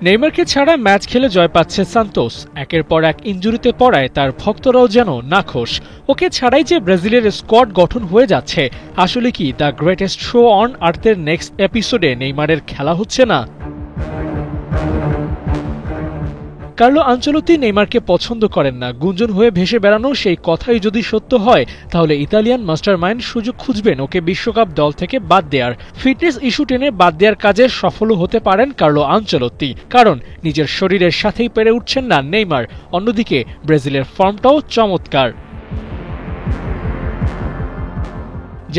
নেইমারকে ছাড়া ম্যাচ খেলে জয় পাচ্ছে সান্তোস। একের পর এক ইনজুরিতে পড়ায় তার ভক্তরাও যেন নাখোশ। ওকে ছাড়াই যে ব্রাজিলের স্কোয়াড গঠন হয়ে যাচ্ছে, আসলে কি দ্য গ্রেটেস্ট শো অন আর্থের নেক্সট এপিসোডে নেইমারের খেলা হচ্ছে না? কার্লো আনচেলত্তি নেইমারকে পছন্দ করেন না, গুঞ্জন হয়ে ভেসে বেড়ানো সেই কথাই যদি সত্য হয়, তাহলে ইতালিয়ান মাস্টারমাইন্ড সুযোগ খুঁজবেন ওকে বিশ্বকাপ দল থেকে বাদ দেওয়ার। ফিটনেস ইস্যু টেনে বাদ দেওয়ার কাজে সফলও হতে পারেন কার্লো আনচেলত্তি, কারণ নিজের শরীরের সাথেই পেরে উঠছেন না নেইমার। অন্যদিকে ব্রাজিলের ফর্মটাও চমৎকার।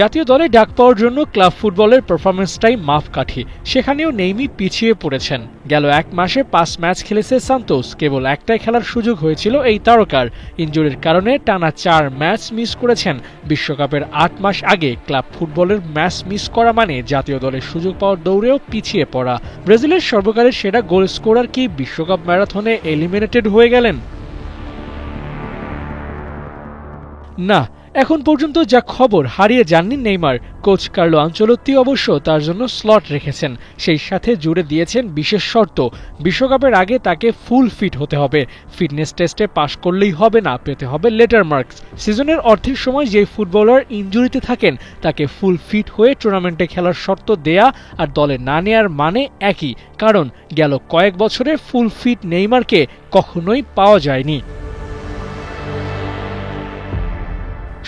জাতীয় দলে ডাক পাওয়ার জন্য ক্লাব ফুটবলের পারফরমেন্সটাই মাপকাঠি, সেখানেও নেইমি পিছিয়ে পড়েছেন। গেল এক মাসে 5 ম্যাচ খেলেছে সান্তোস, কেবল একটাই খেলার সুযোগ হয়েছিল এই তারকার। ইনজুরির কারণে টানা 4 ম্যাচ মিস করেছেন। বিশ্বকাপের 8 মাস আগে ক্লাব ফুটবলের ম্যাচ মিস করা মানে জাতীয় দলের সুযোগ পাওয়ার দৌড়েও পিছিয়ে পড়া। ব্রাজিলের সর্বকালের সেরা গোল স্কোরার কি বিশ্বকাপ ম্যারাথনে এলিমিনেটেড হয়ে গেলেন? না, এখন পর্যন্ত যা খবর, হারিয়ে যাননি নেইমার। কোচ কার্লো আনচেলত্তি অবশ্য তার জন্য স্লট রেখেছেন, সেই সাথে জুড়ে দিয়েছেন বিশেষ শর্ত। বিশ্বকাপের আগে তাকে ফুল ফিট হতে হবে। ফিটনেস টেস্টে পাশ করলেই হবে না, পেতে হবে লেটার মার্কস। সিজনের অর্ধেক সময় যে ফুটবলার ইনজুরিতে থাকেন তাকে ফুল ফিট হয়ে টুর্নামেন্টে খেলার শর্ত দেয়া আর দলে না নেয়ার মানে একই, কারণ গেল কয়েক বছরে ফুল ফিট নেইমারকে কখনোই পাওয়া যায়নি।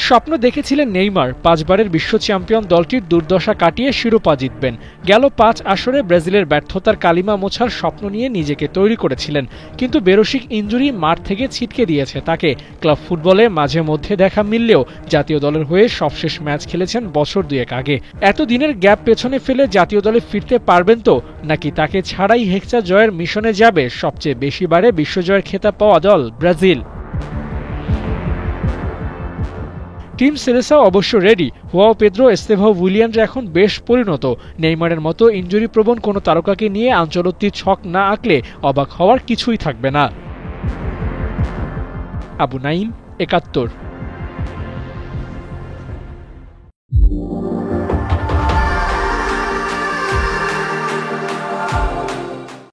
স্বপ্ন দেখেছিলেন নেইমার 5 বারের বিশ্ব চ্যাম্পিয়ন দলটির দুর্দশা কাটিয়ে শিরোপা জিতবেন। গেল 5 আসরে ব্রাজিলের ব্যর্থতার কালিমা মোছার স্বপ্ন নিয়ে নিজেকে তৈরি করেছিলেন, কিন্তু বেরসিক ইনজুরি মাঠ থেকে ছিটকে দিয়েছে তাকে। ক্লাব ফুটবলে মাঝে মধ্যে দেখা মিললেও জাতীয় দলের হয়ে সবশেষ ম্যাচ খেলেছেন বছর 2 আগে। এতদিনের গ্যাপ পেছনে ফেলে জাতীয় দলে ফিরতে পারবেন তো, নাকি তাকে ছাড়াই হেক্সা জয়ের মিশনে যাবে সবচেয়ে বেশি বারে বিশ্বজয়ের খেতাব পাওয়া দল ব্রাজিল? টিম সেলেসাও অবশ্য রেডি। হুয়াও পেদ্রো, এস্তেভাও উইলিয়ানরা এখন বেশ পরিণত। নেইমারের মতো ইনজুরি প্রবণ কোনো তারকাকে নিয়ে আনচেলত্তি ছক না আঁকলে অবাক হওয়ার কিছুই থাকবে না। আবু নাঈম, ৭১।